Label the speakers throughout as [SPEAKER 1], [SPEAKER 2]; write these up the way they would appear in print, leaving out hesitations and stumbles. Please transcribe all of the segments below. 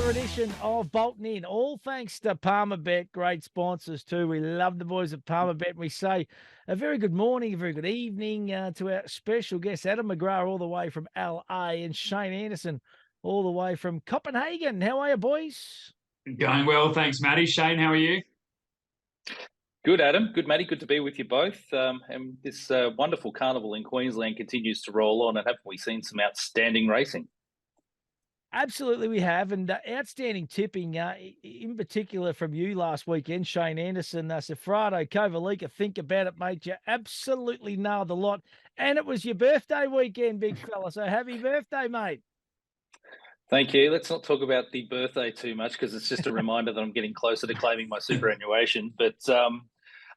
[SPEAKER 1] another edition of Bolton In. All thanks to Palmerbet, great sponsors too. We love the boys at Palmerbet. We say a very good morning, a very good evening to our special guest, Adam McGrath, all the way from LA, and Shane Anderson, all the way from Copenhagen. How are you, boys?
[SPEAKER 2] Going well, thanks, Matty. Shane, how are you?
[SPEAKER 3] Good, Adam. Good, Matty. Good to be with you both. And this wonderful carnival in Queensland continues to roll on, and haven't we seen some outstanding racing?
[SPEAKER 1] Absolutely, we have, and outstanding tipping, in particular from you last weekend, Shane Anderson, Sefrado, Kovalika. Think about it, mate. You absolutely nailed the lot, and it was your birthday weekend, big fella. So happy birthday, mate!
[SPEAKER 3] Thank you. Let's not talk about the birthday too much because it's just a reminder that I'm getting closer to claiming my superannuation. But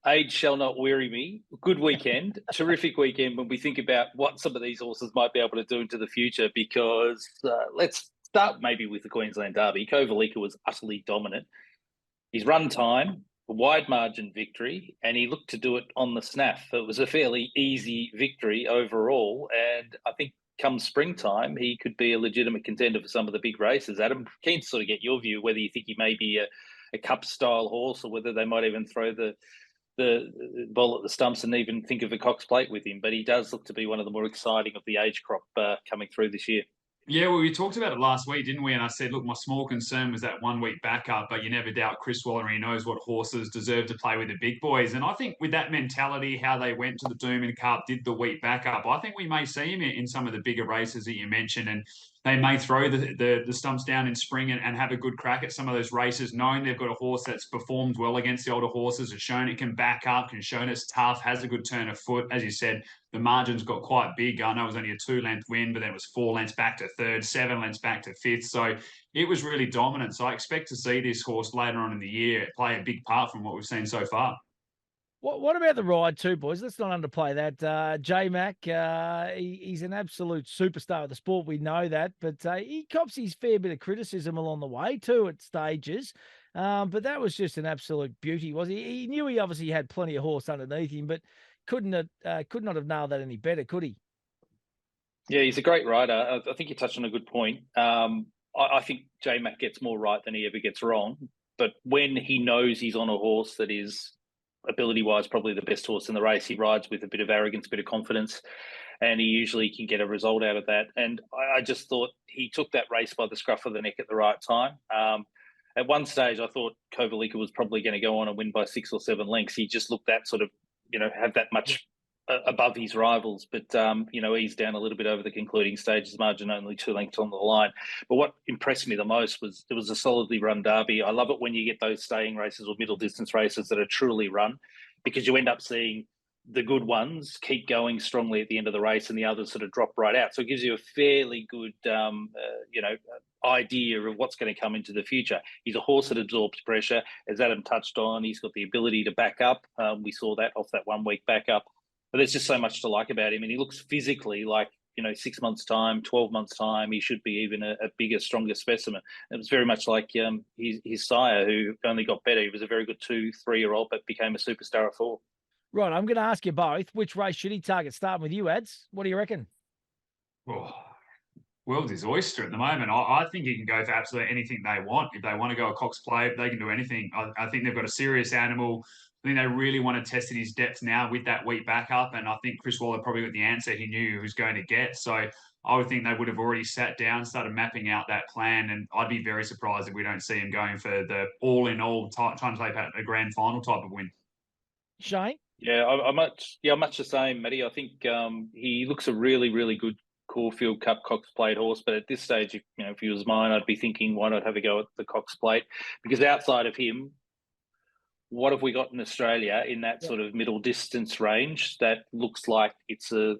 [SPEAKER 3] age shall not weary me. Good weekend, terrific weekend when we think about what some of these horses might be able to do into the future. Because let's start maybe with the Queensland Derby. Kovalika was utterly dominant. His run time, a wide margin victory, and he looked to do it on the snaff. It was a fairly easy victory overall, and I think come springtime, he could be a legitimate contender for some of the big races. Adam, keen to sort of get your view, whether you think he may be a cup-style horse or whether they might even throw the ball at the stumps and even think of a Cox Plate with him. But he does look to be one of the more exciting of the age crop coming through this year.
[SPEAKER 2] Yeah, well, we talked about it last week, didn't we? And I said, look, my small concern was that 1 week backup, but you never doubt Chris Waller, he knows what horses deserve to play with the big boys. And I think with that mentality, how they went to the Doomben Cup, did the week backup, I think we may see him in some of the bigger races that you mentioned. And they may throw the stumps down in spring and have a good crack at some of those races, knowing they've got a horse that's performed well against the older horses, has shown it can back up, can show it's tough, has a good turn of foot. As you said, the margins got quite big. I know it was only a 2-length win, but then it was 4 lengths back to third, 7 lengths back to fifth. So it was really dominant. So I expect to see this horse later on in the year play a big part from what we've seen so far.
[SPEAKER 1] What about the ride too, boys? Let's not underplay that. J-Mac, he's an absolute superstar of the sport. We know that, but he cops his fair bit of criticism along the way too at stages. But that was just an absolute beauty, was he? He knew he obviously had plenty of horse underneath him, but could not have nailed that any better, could he?
[SPEAKER 3] Yeah, he's a great rider. I think you touched on a good point. I think J-Mac gets more right than he ever gets wrong. But when he knows he's on a horse that is ability-wise probably the best horse in the race, he rides with a bit of arrogance, a bit of confidence, and he usually can get a result out of that. And I just thought he took that race by the scruff of the neck at the right time. At one stage, I thought Kovalika was probably going to go on and win by 6 or 7 lengths. He just looked that sort of, have that much above his rivals, but he's down a little bit over the concluding stages, margin only 2 lengths on the line. But what impressed me the most was it was a solidly run derby. I love it when you get those staying races or middle distance races that are truly run, because you end up seeing the good ones keep going strongly at the end of the race and the others sort of drop right out. So it gives you a fairly good idea of what's going to come into the future. He's a horse that absorbs pressure, as Adam touched on. He's got the ability to back up. We saw that off that 1 week backup. But there's just so much to like about him, and he looks physically like 6 months' time, 12 months' time, he should be even a bigger, stronger specimen. It was very much like his sire, who only got better. He was a very good 2-3-year-old, but became a superstar at 4.
[SPEAKER 1] Right, I'm going to ask you both, which race should he target? Starting with you, Ads. What do you reckon?
[SPEAKER 2] Oh, world's his oyster at the moment. I think he can go for absolutely anything they want. If they want to go a Cox Plate, they can do anything. I think they've got a serious animal. I think they really want to test his depth now with that week backup. And I think Chris Waller probably got the answer he knew he was going to get. So I would think they would have already sat down, started mapping out that plan. And I'd be very surprised if we don't see him going for the all-in-all trying to take a grand final type of win.
[SPEAKER 1] Shane?
[SPEAKER 3] Yeah, I'm much the same, Matty. I think he looks a really, really good Caulfield Cup Cox Plate horse. But at this stage, if he was mine, I'd be thinking, why not have a go at the Cox Plate? Because outside of him, what have we got in Australia in that sort of middle distance range that looks like it's a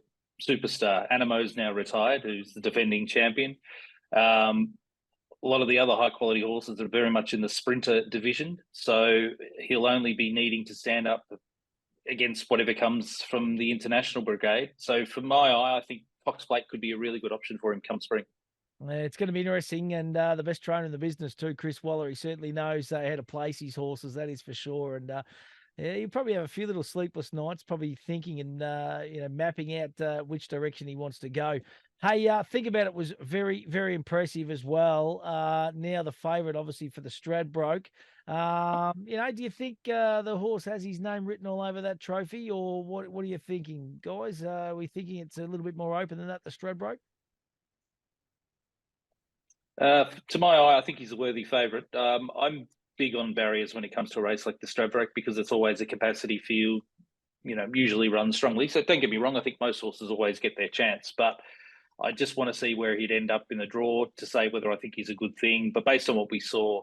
[SPEAKER 3] superstar? Anamo's now retired, who's the defending champion. A lot of the other high quality horses are very much in the sprinter division. So he'll only be needing to stand up against whatever comes from the international brigade. So for my eye, I think Cox Plate could be a really good option for him come spring.
[SPEAKER 1] It's going to be interesting, and the best trainer in the business too, Chris Waller. He certainly knows how to place his horses, that is for sure. And you probably have a few little sleepless nights, probably thinking and mapping out which direction he wants to go. Hey, Think About It was very, very impressive as well. Now the favourite, obviously, for the Stradbroke. Do you think the horse has his name written all over that trophy, or what are you thinking, guys? Are we thinking it's a little bit more open than that, the Stradbroke?
[SPEAKER 3] To my eye, I think he's a worthy favourite. I'm big on barriers when it comes to a race like the Stradbroke because it's always a capacity field, usually runs strongly. So don't get me wrong, I think most horses always get their chance, but I just want to see where he'd end up in the draw to say whether I think he's a good thing. But based on what we saw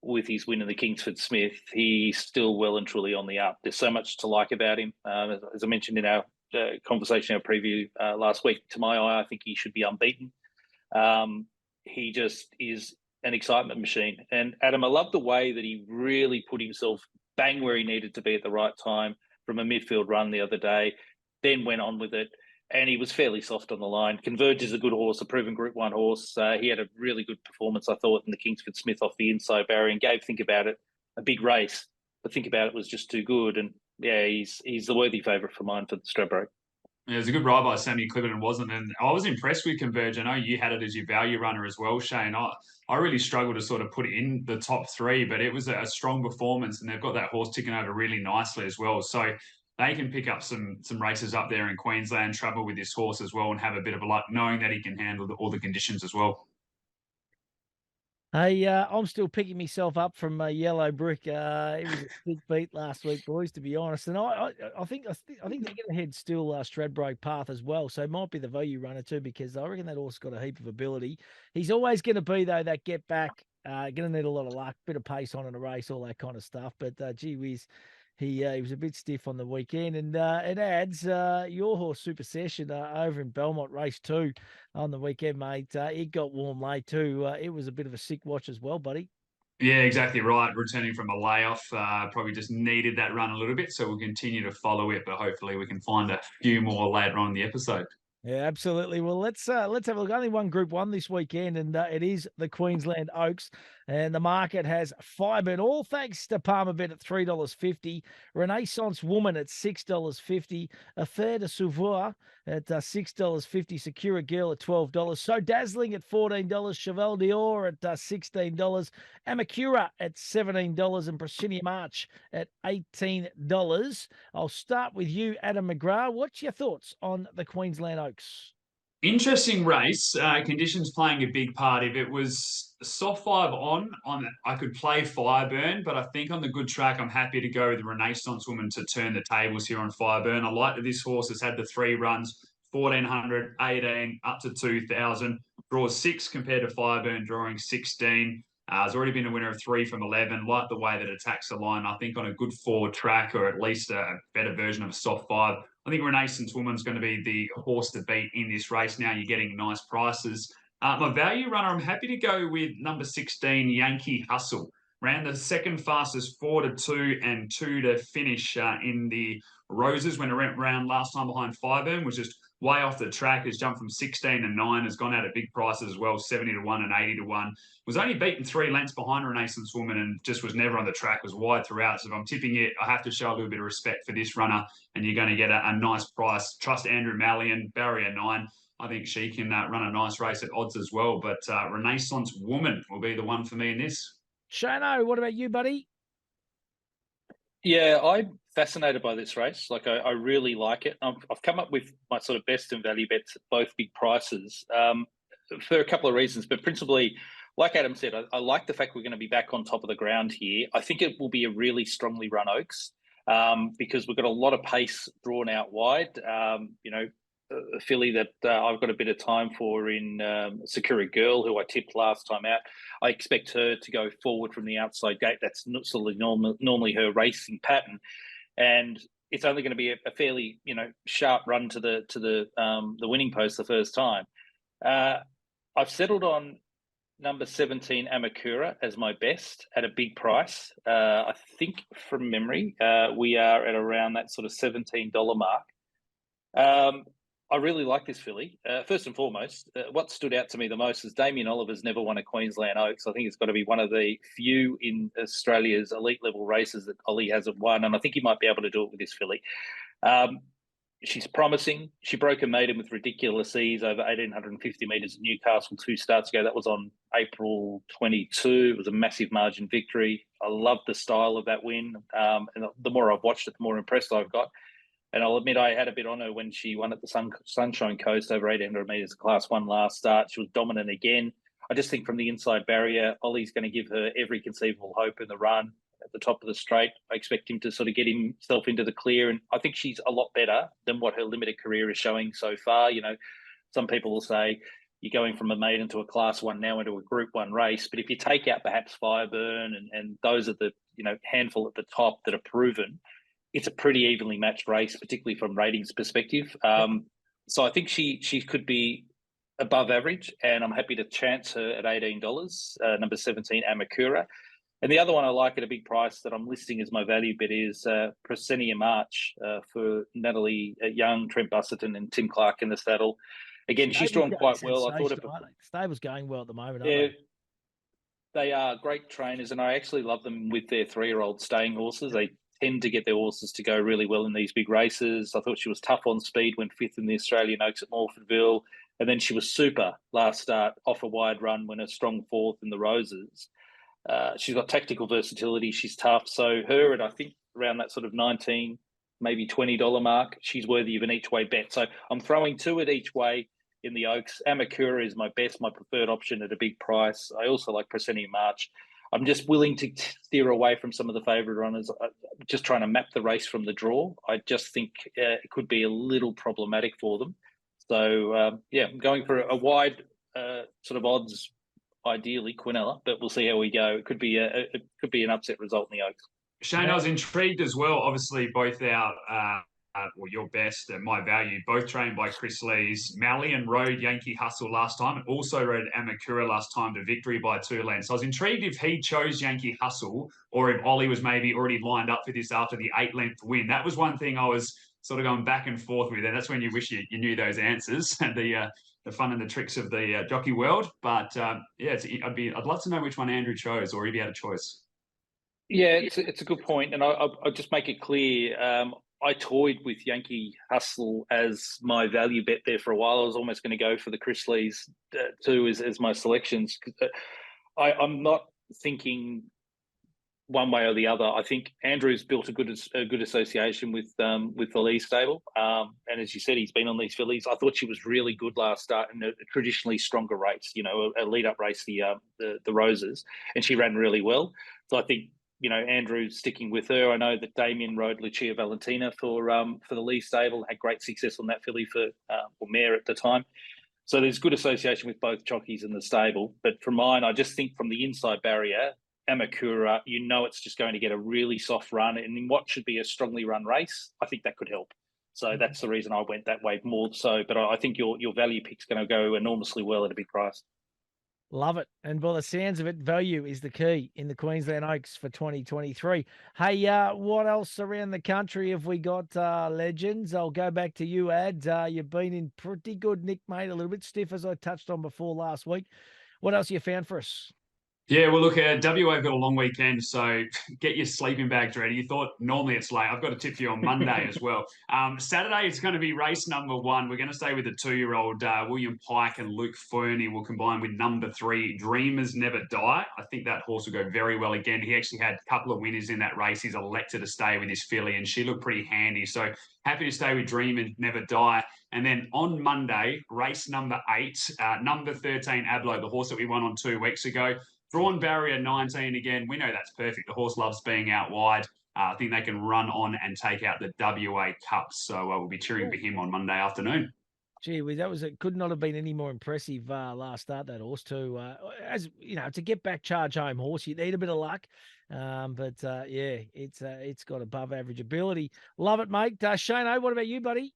[SPEAKER 3] with his win in the Kingsford Smith, he's still well and truly on the up. There's so much to like about him. As I mentioned in our conversation, our preview last week, to my eye, I think he should be unbeaten. He just is an excitement machine. And Adam, I love the way that he really put himself bang where he needed to be at the right time from a midfield run the other day, then went on with it. And he was fairly soft on the line. Converge is a good horse, a proven Group 1 horse. He had a really good performance, I thought, in the Kingsford Smith off the inside barrier and gave Think About It a big race. But Think About It was just too good. And yeah, he's the worthy favourite for mine for the Stradbroke.
[SPEAKER 2] Yeah, it was a good ride by Sammy Clibberton, wasn't it? And I was impressed with Converge. I know you had it as your value runner as well, Shane. I really struggled to sort of put it in the top three, but it was a strong performance, and they've got that horse ticking over really nicely as well. So they can pick up some races up there in Queensland, travel with this horse as well, and have a bit of a luck, knowing that he can handle all the conditions as well.
[SPEAKER 1] Hey, I'm still picking myself up from Yellow Brick. It was a big beat last week, boys, to be honest. And I think they're going to head still Stradbroke path as well. So it might be the value runner too, because I reckon that horse got a heap of ability. He's always going to be though that get back. Going to need a lot of luck, bit of pace on in a race, all that kind of stuff. But gee whiz, he was a bit stiff on the weekend, and it adds your horse Super Session over in Belmont Race 2 on the weekend, mate. It got warm late too. It was a bit of a sick watch as well, buddy.
[SPEAKER 2] Yeah, exactly right. Returning from a layoff, probably just needed that run a little bit, so we'll continue to follow it, but hopefully we can find a few more later on in the episode.
[SPEAKER 1] Yeah, absolutely. Well, let's have a look. Only one Group 1 this weekend, and it is the Queensland Oaks. And the market has fibre, all thanks to Palmerbet at $3.50, Renaissance Woman at $6.50, Affaire de Savoir at $6.50, Secure Girl at $12, So Dazzling at $14, Cheval d'Or at $16, Amacura at $17, and Presinia March at $18. I'll start with you, Adam McGrath. What's your thoughts on the Queensland Oaks?
[SPEAKER 2] Interesting race. Conditions playing a big part. If it was soft five on I could play Fireburn, but I think on the good track, I'm happy to go with the Renaissance Woman to turn the tables here on Fireburn. I like that this horse has had the 3 runs, 1400, 18, up to 2000, draws 6 compared to Fireburn drawing 16. Has already been a winner of 3 from 11. Like the way that it attacks the line. I think on a good forward track, or at least a better version of a soft 5, I think Renaissance Woman's going to be the horse to beat in this race. Now you're getting nice prices. My value runner, I'm happy to go with number 16, Yankee Hustle. Ran the second fastest 4 to 2 and 2 to finish in the Roses when it went round last time behind Fireburn, was just way off the track. Has jumped from 16 to 9, has gone out at big prices as well, 70 to 1 and 80 to 1. Was only beaten 3 lengths behind Renaissance Woman and just was never on the track, was wide throughout. So if I'm tipping it, I have to show a little bit of respect for this runner, and you're going to get a nice price. Trust Andrew Mallion, barrier 9. I think she can run a nice race at odds as well. But Renaissance Woman will be the one for me in this.
[SPEAKER 1] Shano, what about you, buddy?
[SPEAKER 3] Yeah, I'm fascinated by this race. Like, I really like it. I've come up with my sort of best and value bets at both big prices for a couple of reasons, but principally, like Adam said, I like the fact we're going to be back on top of the ground here. I think it will be a really strongly run Oaks because we've got a lot of pace drawn out wide. A filly that I've got a bit of time for in Sakura Girl, who I tipped last time out. I expect her to go forward from the outside gate. That's not sort of normally her racing pattern, and it's only going to be a fairly sharp run to the winning post the first time. I've settled on number 17 Amacura as my best at a big price. I think from memory we are at around that sort of $17 mark. I really like this filly. First and foremost, what stood out to me the most is Damien Oliver's never won a Queensland Oaks. I think it's got to be one of the few in Australia's elite level races that Ollie hasn't won, and I think he might be able to do it with this filly. She's promising. She broke a maiden with ridiculous ease over 1,850 metres at Newcastle 2 starts ago. That was on April 22. It was a massive margin victory. I love the style of that win. And the more I've watched it, the more impressed I've got. And I'll admit I had a bit on her when she won at the Sunshine Coast over 800 metres Class 1 last start. She was dominant again. I just think from the inside barrier, Ollie's going to give her every conceivable hope in the run. At the top of the straight, I expect him to sort of get himself into the clear, and I think she's a lot better than what her limited career is showing so far. You know, some people will say you're going from a maiden to a Class 1 now into a Group 1 race, but if you take out perhaps Fireburn and those are the handful at the top that are proven, it's a pretty evenly matched race, particularly from ratings perspective. So I think she could be above average, and I'm happy to chance her at $18. Number 17, Amakura. And the other one I like at a big price that I'm listing as my value bet is Presenia March for Natalie Young, Trent Busserton, and Tim Clark in the saddle. Again, she's drawn quite well. I thought
[SPEAKER 1] Stable's going well at the moment,
[SPEAKER 3] yeah,
[SPEAKER 1] aren't
[SPEAKER 3] they are great trainers, and I actually love them with their 3-year-old staying horses. They tend to get their horses to go really well in these big races. I thought she was tough on speed, went 5th in the Australian Oaks at Morfordville, and then she was super last start off a wide run, went a strong 4th in the Roses. She's got tactical versatility. She's tough. So her at, I think, around that sort of $19, maybe $20 mark, she's worthy of an each way bet. So I'm throwing 2 at each way in the Oaks. Amakura is my preferred option at a big price. I also like Presenia March. I'm just willing to steer away from some of the favourite runners. I'm just trying to map the race from the draw. I just think it could be a little problematic for them. So, I'm going for a wide sort of odds, ideally Quinella, but we'll see how we go. It could be an upset result in the Oaks.
[SPEAKER 2] Shane, I was intrigued as well. Obviously, both your best and my value, both trained by Chris Lees. Mallion rode Yankee Hustle last time and also rode Amakura last time to victory by 2 lengths. So I was intrigued if he chose Yankee Hustle or if Ollie was maybe already lined up for this after the 8-length win. That was one thing I was sort of going back and forth with, and that's when you wish you knew those answers and the fun and the tricks of the jockey world. But I'd love to know which one Andrew chose, or if he had a choice.
[SPEAKER 3] Yeah, it's a good point, and I'll just make it clear. I toyed with Yankee Hustle as my value bet there for a while. I was almost going to go for the Chris Lees too as my selections. I'm not thinking one way or the other. I think Andrew's built a good association with the Lee stable, and as you said, he's been on these fillies. I thought she was really good last start in a traditionally stronger race, a lead up race, the Roses, and she ran really well. So I think Andrew's sticking with her. I know that Damien rode Lucia Valentina for the Lee stable, had great success on that filly for mare at the time. So there's good association with both jockeys in the stable. But for mine, I just think from the inside barrier, Amakura, it's just going to get a really soft run. And in what should be a strongly run race, I think that could help. So that's the reason I went that way more so. But I think your value pick's going to go enormously well at a big price.
[SPEAKER 1] Love it. And by the sounds of it, value is the key in the Queensland Oaks for 2023. Hey, what else around the country have we got, legends? I'll go back to you, Ad. You've been in pretty good nick, mate, a little bit stiff, as I touched on before last week. What else you found for us?
[SPEAKER 2] Yeah, well, look, WA got a long weekend, so get your sleeping bags ready. You thought normally it's late. I've got a tip for you on Monday as well. Saturday, it's going to be race number 1. We're going to stay with the 2-year-old William Pike and Luke Fernie. We'll combine with number 3, Dreamers Never Die. I think that horse will go very well again. He actually had a couple of winners in that race. He's elected to stay with his filly, and she looked pretty handy. So happy to stay with Dreamers Never Die. And then on Monday, race number 8, number 13, Ablo, the horse that we won on 2 weeks ago. Drawn barrier 19 again. We know that's perfect. The horse loves being out wide. I think they can run on and take out the WA Cup. So we'll be cheering for him on Monday afternoon.
[SPEAKER 1] Gee, it could not have been any more impressive last start, that horse too. As you know, to get back charge home horse, you need a bit of luck. It's got above average ability. Love it, mate. Shane, what about you, buddy?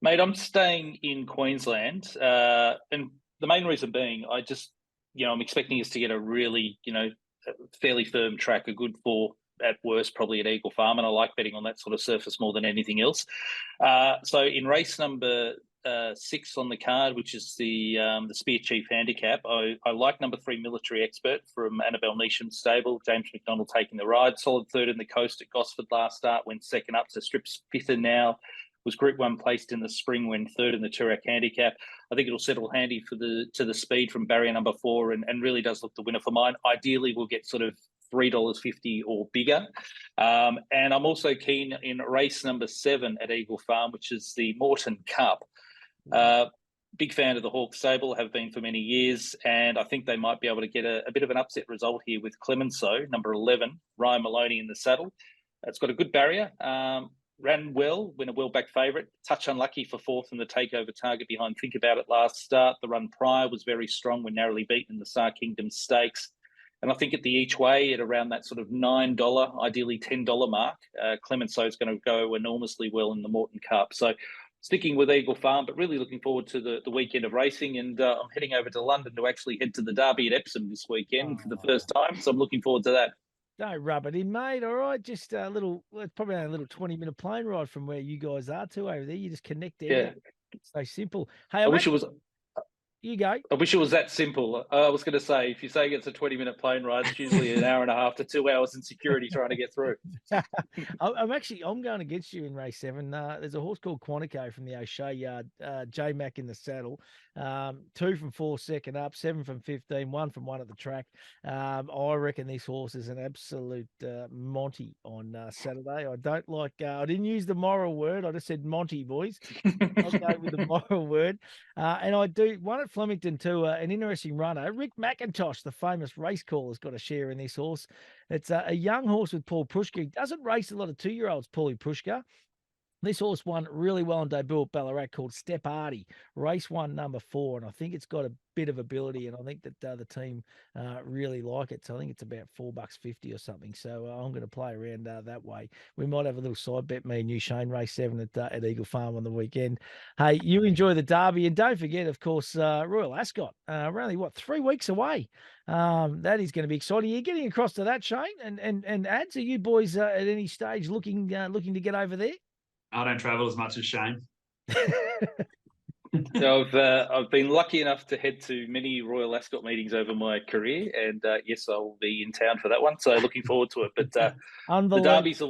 [SPEAKER 3] Mate, I'm staying in Queensland, and the main reason being, I'm expecting us to get a really, fairly firm track, a good 4 at worst, probably at Eagle Farm, and I like betting on that sort of surface more than anything else. So in race number 6 on the card, which is the Spear Chief Handicap, I like number 3, Military Expert from Annabelle Neesham's stable. James McDonald taking the ride. Solid 3rd in the Coast at Gosford last start, went 2nd up, so strips 5th now Was Group 1 placed in the spring when third in the Toorak handicap. I think it'll settle handy to the speed from barrier number 4 and really does look the winner for mine. Ideally, we'll get sort of $3.50 or bigger. And I'm also keen in race number 7 at Eagle Farm, which is the Moreton Cup. Big fan of the Hawke stable, have been for many years, and I think they might be able to get a bit of an upset result here with Clemenceau, number 11, Ryan Maloney in the saddle. It's got a good barrier. Ran well, win a well-back favourite. Touch unlucky for 4th in the takeover target behind Think About It last start. The run prior was very strong when narrowly beaten in the Star Kingdom Stakes. And I think at the each way at around that sort of $9, ideally $10 mark, Clemenceau is going to go enormously well in the Moreton Cup. So sticking with Eagle Farm, but really looking forward to the weekend of racing. And I'm heading over to London to actually head to the Derby at Epsom this weekend for the first time. So I'm looking forward to that.
[SPEAKER 1] Don't rub it in, mate. All right, just a little, it's probably only a little 20-minute plane ride from where you guys are to over there. You just connect there.
[SPEAKER 3] Yeah.
[SPEAKER 1] It's so simple. Hey,
[SPEAKER 3] I wish it was.
[SPEAKER 1] You go.
[SPEAKER 3] I wish it was that simple. I was going to say, if you're saying it's a 20-minute plane ride, it's usually an hour and a half to 2 hours in security trying to get through.
[SPEAKER 1] I'm going against you in race 7. There's a horse called Quantico from the O'Shea yard. J Mac in the saddle. 2 from 4 second up, 7 from 15, 1 from 1 at the track. I reckon this horse is an absolute Monty on Saturday. I don't like. I didn't use the moral word. I just said Monty, boys. I'll go with the moral word. And I do one at Flemington too. An interesting runner, Rick McIntosh, the famous race caller, has got a share in this horse. It's a young horse with Paul Prushka. He doesn't race a lot of 2-year-olds, Paulie Prushka. This horse won really well on debut at Ballarat, called Step Hardy, race 1, number 4. And I think it's got a bit of ability, and I think that the team really like it. So I think it's about $4.50 or something. So I'm going to play around that way. We might have a little side bet, me and you, Shane, race 7 at Eagle Farm on the weekend. Hey, you enjoy the Derby, and don't forget, of course, Royal Ascot. We're only 3 weeks away. That is going to be exciting. You're getting across to that, Shane, and ads. Are you boys at any stage looking to get over there?
[SPEAKER 2] I don't travel as much as Shane.
[SPEAKER 3] So I've been lucky enough to head to many Royal Ascot meetings over my career, and yes, I'll be in town for that one. So looking forward to it. But the Derby's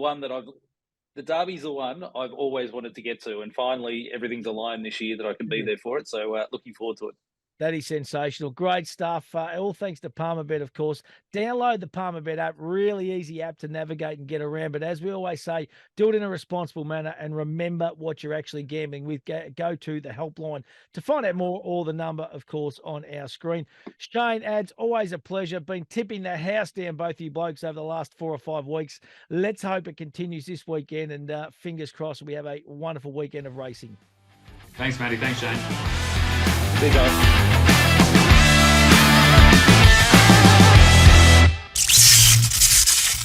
[SPEAKER 3] the one I've always wanted to get to, and finally everything's aligned this year that I can be there for it. So looking forward to it.
[SPEAKER 1] That is sensational. Great stuff. All thanks to Palmerbet, of course. Download the Palmerbet app. Really easy app to navigate and get around. But as we always say, do it in a responsible manner and remember what you're actually gambling with. Go to the helpline to find out more, or the number, of course, on our screen. Shane, ads, always a pleasure. Been tipping the house down, both of you blokes, over the last 4 or 5 weeks. Let's hope it continues this weekend, and fingers crossed we have a wonderful weekend of racing.
[SPEAKER 2] Thanks, Matty. Thanks, Shane.
[SPEAKER 3] See you guys.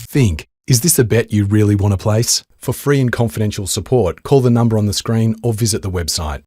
[SPEAKER 4] Think, is this a bet you really want to place? For free and confidential support, call the number on the screen or visit the website.